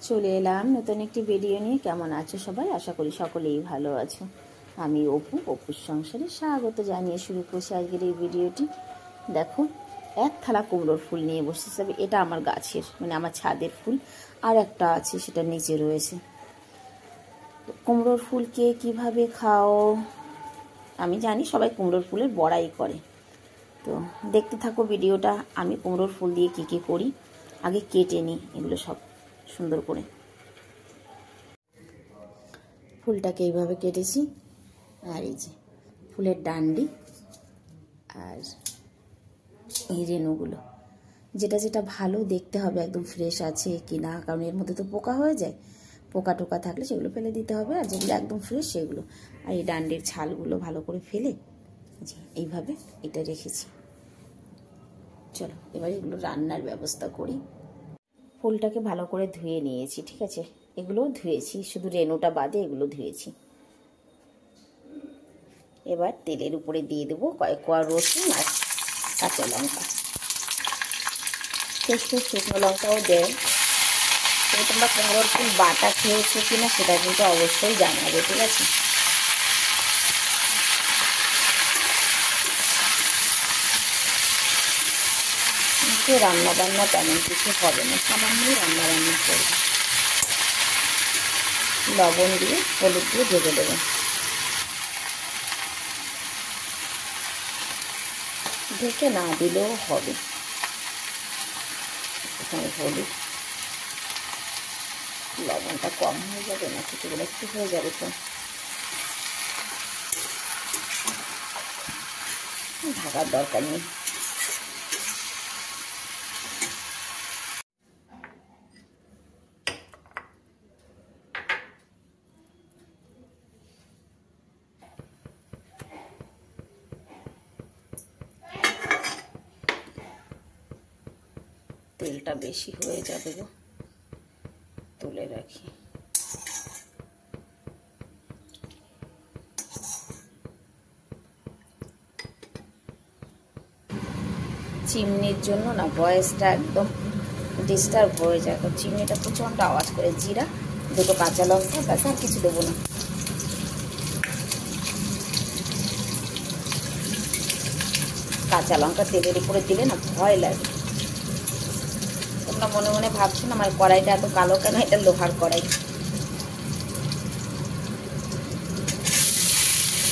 চলে এলাম নতুন একটি ভিডিও নিয়ে। কেমন আছো সবাই? আশা করি সকলেই ভালো আছো। আমি অপুর সংসারে স্বাগত জানিয়ে শুরু করছি আজকের এই ভিডিওটি। দেখো, এক থালা কুমড়োর ফুল নিয়ে বসেছি। এটা আমার গাছের, মানে আমার ছাদের ফুল, আর একটা আছে সেটা নিচে রয়েছে। কুমড়োর ফুলকে কিভাবে খাও? আমি জানি সবাই কুমড়োর ফুলের বড়াই করে, তো দেখতে থাকো ভিডিওটা। আমি কুমড়োর ফুল দিয়ে কী করি আগে কেটে নিই এগুলো সব সুন্দর করে। ফুলটাকে এইভাবে কেটেছি, আর এই যে ফুলের ডান্ডি আর এই রেণুগুলো, যেটা যেটা ভালো দেখতে হবে একদম ফ্রেশ আছে কি না, কারণ এর মধ্যে তো পোকা হয়ে যায়। পোকা টোকা থাকলে সেগুলো ফেলে দিতে হবে, আর যেগুলো একদম ফ্রেশ সেগুলো। আর এই ডান্ডির ছালগুলো ভালো করে ফেলে এইভাবে এটা রেখেছি। চলো এবার এগুলো রান্নার ব্যবস্থা করি। ফুলটাকে ভালো করে ধুয়ে নিয়েছি, ঠিক আছে, এগুলোও ধুয়েছি, শুধু রেণুটা বাদে এগুলো ধুয়েছি। এবার তেলের উপরে দিয়ে দেবো কয়েক কোয়া রসুন আর কাঁচা লঙ্কা। শেষে শুকনো লঙ্কাও দেয়। তবে তোমরা কুমড়োর ফুল বাটা খেয়েছো কিনা সেটা কিন্তু অবশ্যই জানাবে, ঠিক আছে। কিন্তু রান্না বান্না তেমন কিছু হবে না, সামান্যই রান্না বান্না করবে। লবণ দিয়ে হলুদ দিয়ে ঢেকে দেবো। ঢেকে না দিলেও হবে। এখানে হলুদ, লবণটা কম হয়ে যাবে না, কিছুগুলো একটু হয়ে যাবে, তো ঢাকার দরকার নেই। তেলটা বেশি হয়ে যাবে গো, তুলে রাখি। চিমনির জন্য না ভয়েসটা একদম ডিস্টার্ব হয়ে যায়, তো চিমনিটা প্রচণ্ড আওয়াজ করে। জিরা, দুটো কাঁচা লঙ্কা, ব্যাস, আর কিছু দেবো না। কাঁচা লঙ্কা তেলের উপরে দিলে না ভয় লাগে। তোমরা মনে মনে ভাবছো না আমার কড়াইটা এত কালো কেন? এটা লোহার কড়াই।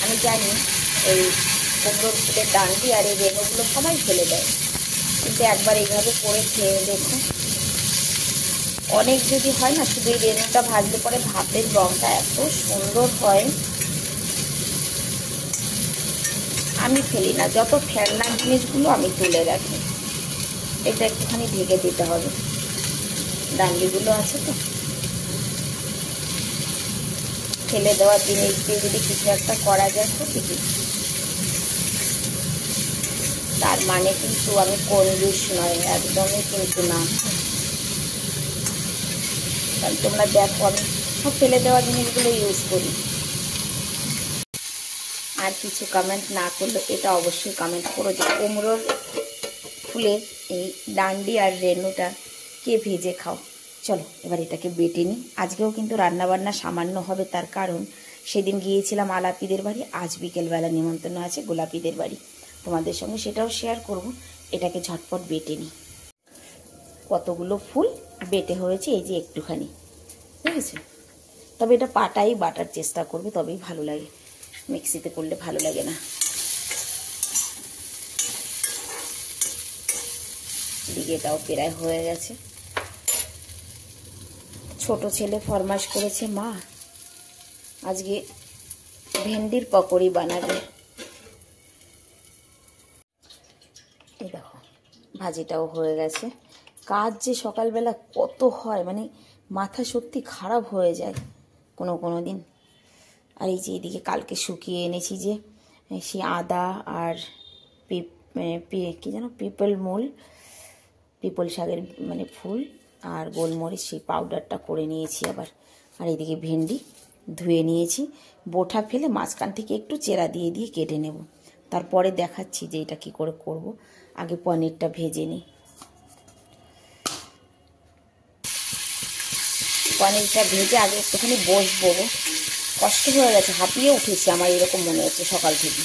আমি জানি এই কুমড়োর ফুলের ডান্ডি আর এই রেণুগুলো সবাই ফেলে দেয়, কিন্তু একবার এইভাবে করে খেয়ে দেখো। অনেক যদি হয় না, শুধু এই রেণুটা ভাজলে পরে ভাতের রঙটা এত সুন্দর হয়। আমি ফেলি না, যত ফেলনার জিনিসগুলো আমি তুলে রাখি। এটা একটুখানি ঢেকে দিতে হবে, ডান্ডিগুলো আছে তো। ফেলে দেওয়া জিনিস দিয়ে যদি কিছু একটা করা যায় তো ঠিকই। তার মানে কিন্তু আমি কঞ্জুস নয়, একদমই কিন্তু না। কারণ তোমরা দেখো আমি সব ফেলে দেওয়া জিনিসগুলো ইউজ করি। আর কিছু কমেন্ট না করলে এটা অবশ্যই কমেন্ট করো যে কুমড়োর ফুলের এই ডান্ডি আর রেণুটা কে ভেজে খাও। চলো এবার এটাকে বেটে নিই। আজকেও কিন্তু রান্নাবান্না সামান্য হবে, তার কারণ সেদিন গিয়েছিলাম আলাপিদের বাড়ি, আজ বিকেলবেলা নিমন্ত্রণ আছে গোলাপিদের বাড়ি। তোমাদের সঙ্গে সেটাও শেয়ার করব। এটাকে ঝটপট বেটে নিই। কতগুলো ফুল বেটে হয়েছে, এই যে একটুখানি, ঠিক আছে। তবে এটা পাটাই বাটার চেষ্টা করবে, তবেই ভালো লাগে, মিক্সিতে করলে ভালো লাগে না। দিকে এটাও প্রায় হয়ে গেছে। ছোট ছেলে ফরমাশ করেছে, মা আজকে ভেন্ডির পকোড়ি বানাবে। এই দেখো ভাজিটাও হয়ে গেছে। কাজ যে সকালবেলা কত হয়, মানে মাথা সত্যি খারাপ হয়ে যায় কোনো দিন। আর এই যে এদিকে কালকে শুকিয়ে এনেছি যে সেই আদা আর কি যেন পিপল শাকের মানে ফুল আর গোলমরিচ, সেই পাউডারটা করে নিয়েছি আবার। আর এইদিকে ভেন্ডি ধুয়ে নিয়েছি, বোটা ফেলে মাঝখান থেকে একটু চেরা দিয়ে দিয়ে কেটে নেব। তারপরে দেখাচ্ছি যে এটা কী করে করব। আগে পনিরটা ভেজে নিই। পনিরটা ভেজে আগে একটুখানি বসবো, কষ্ট হয়ে গেছে, হাঁপিয়ে উঠেছে আমার এরকম মনে হচ্ছে সকাল থেকে।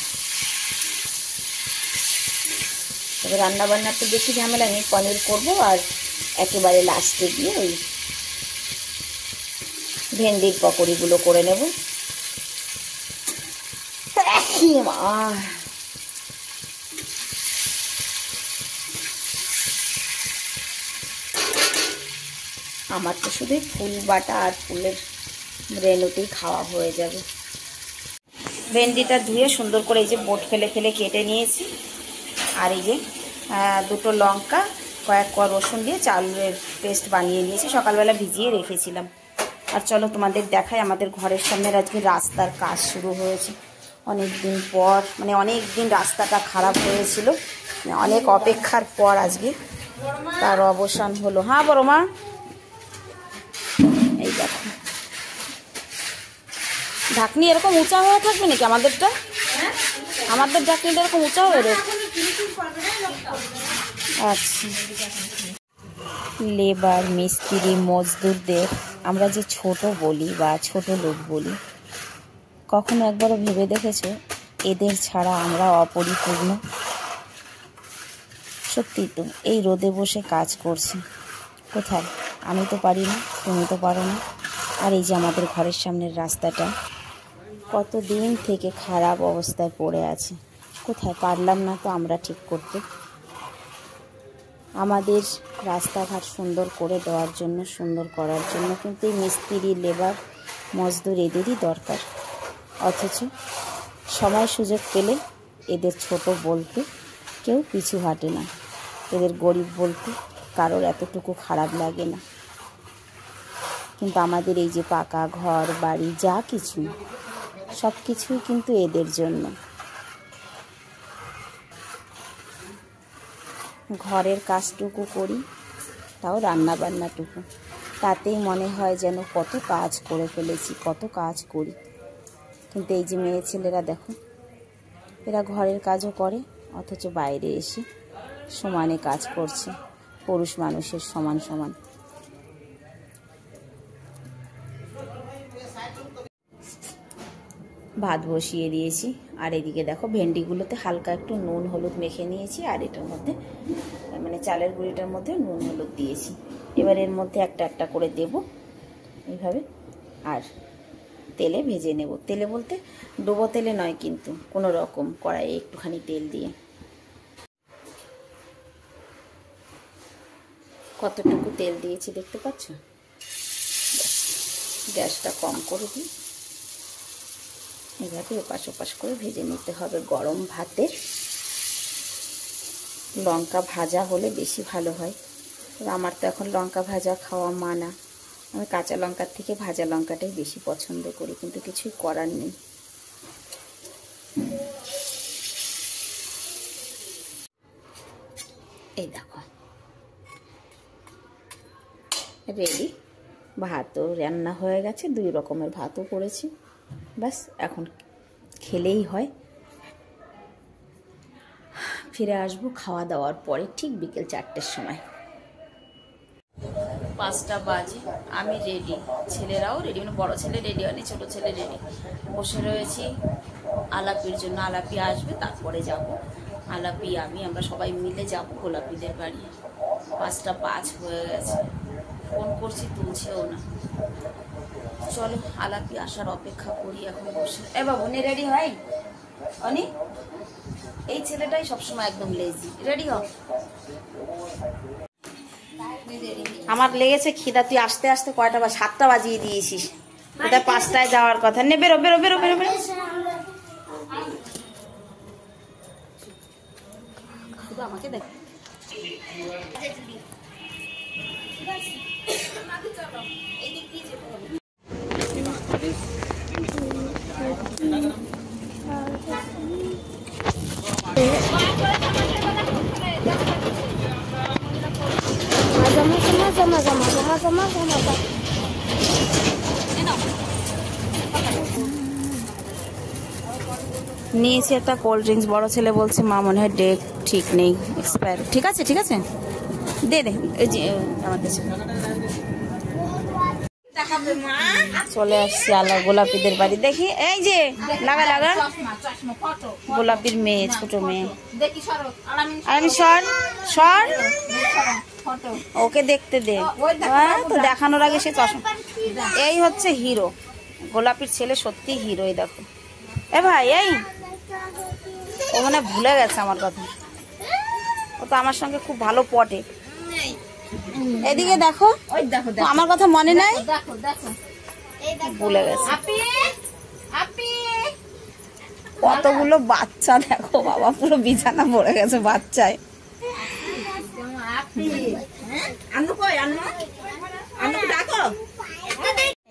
তবে রান্নাবান্নার তো বেশি ঝামেলা নেই, পনির করবো আর একেবারে লাস্টে গিয়ে ওই ভেন্ডির পকোড়িগুলো করে নেব। আমার তো শুধু ফুল বাটা আর ফুলের রেনুতেই খাওয়া হয়ে যাবে। ভেন্ডিটা ধুয়ে সুন্দর করে এই যে বোট ফেলে ফেলে কেটে নিয়েছি, আর এই যে দুটো লঙ্কা, কয়েক কোয়া রসুন দিয়ে চালের পেস্ট বানিয়ে নিয়েছি, সকালবেলা ভিজিয়ে রেখেছিলাম। আর চলো তোমাদের দেখাই, আমাদের ঘরের সামনের আজকে রাস্তার কাজ শুরু হয়েছে অনেক দিন পর, মানে অনেক দিন রাস্তাটা খারাপ হয়েছিল, অনেক অপেক্ষার পর আজকে তার অবসান হলো। হ্যাঁ বড় মা, এই দেখো ঢাকনি এরকম উঁচা হয়ে থাকবে নাকি আমাদেরটা? আমাদের ঢাকনিটা এরকম উঁচা হয়ে রয়েছে। আচ্ছা, লেবার মিস্ত্রি মজদুরদের আমরা যে ছোট বলি বা ছোট লোক বলি, কখনো একবারও ভেবে দেখেছো এদের ছাড়া আমরা অপরিপূর্ণ? সত্যি তো, এই রোদে বসে কাজ করছি, কোথায় আমি তো পারি না, তুমি তো পারো না। আর এই যে আমাদের ঘরের সামনের রাস্তাটা কত দিন থেকে খারাপ অবস্থায় পড়ে আছে, কোথায় পারলাম না তো আমরা ঠিক করতে। আমাদের রাস্তাঘাট সুন্দর করে দেওয়ার জন্য, সুন্দর করার জন্য কিন্তু এই মিস্ত্রি, লেবার, মজদুর এদেরই দরকার। অথচ সময় সুযোগ পেলে এদের ছোট বলতে কেউ পিছু হাঁটে না, এদের গরিব বলতে কারোর এতটুকু খারাপ লাগে না। কিন্তু আমাদের এই যে পাকা ঘর বাড়ি যা কিছু, সব কিছুই কিন্তু এদের জন্য। ঘরের কাজটুকু করি, তাও রান্না বান্নাটুকু, তাতেই মনে হয় যেন কত কাজ করে ফেলেছি, কত কাজ করি। কিন্তু এই যে মেয়ে ছেলেরা দেখো, এরা ঘরের কাজও করে, অথচ বাইরে এসে সমানে কাজ করছে, পুরুষ মানুষের সমান সমান। ভাত বসিয়ে দিয়েছি, আর এদিকে দেখো ভেন্ডিগুলোতে হালকা একটু নুন হলুদ মেখে নিয়েছি, আর এটার মধ্যে মানে চালের গুঁড়িটার মধ্যে নুন হলুদ দিয়েছি। এবার এর মধ্যে একটা একটা করে দেব এইভাবে, আর তেলে ভেজে নেব। তেলে বলতে ডুবো তেলে নয়, কিন্তু কোনো রকম কড়াইয়ে একটুখানি তেল দিয়ে। কতটুকু তেল দিয়েছি দেখতে পাচ্ছ? গ্যাসটা কম করে দিই। এভাবে এপাশ ওপাশ করে ভেজে নিতে হবে। গরম ভাতে লঙ্কা ভাজা হলে বেশি ভালো হয়, তবে আমার তো এখন লঙ্কা ভাজা খাওয়া মানা, আমি কাঁচা লঙ্কার থেকে ভাজা লঙ্কাটাই বেশি পছন্দ করি, কিন্তু কিছুই করার নেই। এই দেখো রেডি, ভাতও রান্না হয়ে গেছে, 2 রকমের ভাতও করেছি, ব্যাস এখন খেলেই হয়। ফিরে আসবো খাওয়া দাওয়ার পরে ঠিক বিকেল 4টের সময়। 5টা বাজে, আমি রেডি, ছেলেরাও রেডি, মানে বড় ছেলে রেডি হয়নি, ছোটো ছেলে রেডি। বসে রয়েছি আলাপির জন্য, আলাপি আসবে তারপরে যাব। আলাপি আমরা সবাই মিলে যাব গোলাপিদের বাড়ি। 5টা 5 হয়ে গেছে, ফোন করছি তুলছেও না। চলো আলাপি আসার অপেক্ষা করি এখন বসে। এ বাবু নে রেডি হয় অনি, এই ছেলেটাই সবসময় একদম লেজি। রেডি হ, আমার লেগেছে খিদা, তুই আসতে আসতে কয়টা বা 7টা বাজিয়ে দিয়েছিস, ওটা 5টায় যাওয়ার কথা। নে বেরো বেরো বেরো বেরো বেরো, আমাকে দেখ। নিয়েছি একটা কোল্ড ড্রিঙ্কস, বড় ছেলে বলছে মা মনে হয় ডেট ঠিক নেই, এক্সপায়ার। ঠিক আছে দে দে, এই যে আমার কাছে চলে আসছি আলো গোলাপিদের বাড়ি। দেখি এই যে লাগা লাগা গোলাপির মেয়ে, ছোট মেয়ে। আমি সর সর, ওকে দেখতে দে। তো দেখানোর আগে সে চশমা। এই হচ্ছে হিরো, গোলাপির ছেলে সত্যি হিরো। এই দেখো এ ভাই, এই ও মানে ভুলে গেছে আমার কথা। ও তো আমার সঙ্গে খুব ভালো পটে। এদিকে দেখো, আমার কথা মনে নাই, ভুলে গেছে। কতগুলো বাচ্চা দেখো বাবা, পুরো বিছানা ভরে গেছে বাচ্চায়।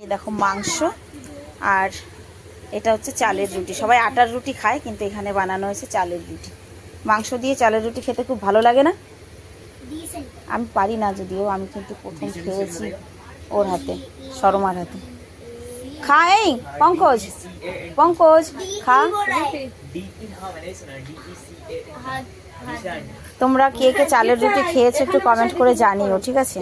এই দেখো মাংস, আর এটা হচ্ছে চালের রুটি। সবাই আটার রুটি খায়, কিন্তু এখানে বানানো হয়েছে চালের রুটি। মাংস দিয়ে চালের রুটি খেতে খুব ভালো লাগে না? আমি পারি না যদিও, আমি কিন্তু প্রথম খেয়েছি ওর হাতে, শর্মার হাতে। খা এই পঙ্কজ, পঙ্কজ খা। তোমরা কে কে চালের রুটি খেয়েছো একটু কমেন্ট করে জানিও, ঠিক আছে?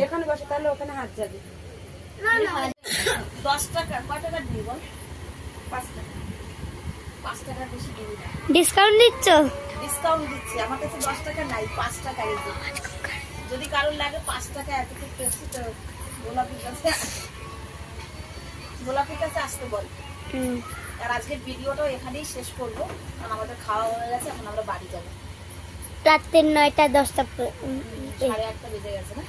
ডিসকাউন্ট দিচ্ছ? ডিসকাউন্ট দিচ্ছি, আমার কাছে 10 টাকা নাই, 5 টাকা। যদি কারোর লাগে 5 টাকা এতটুকু পেয়েছি তো গোলাপির কাছে আসতে বল। আর আজকের ভিডিওটাও এখানেই শেষ করবো, কারণ আমাদের খাওয়া হয়ে গেছে, এখন আমরা বাড়ি যাবো। রাত্রে 9টা 10টা 8:30 বেজে গেছে না?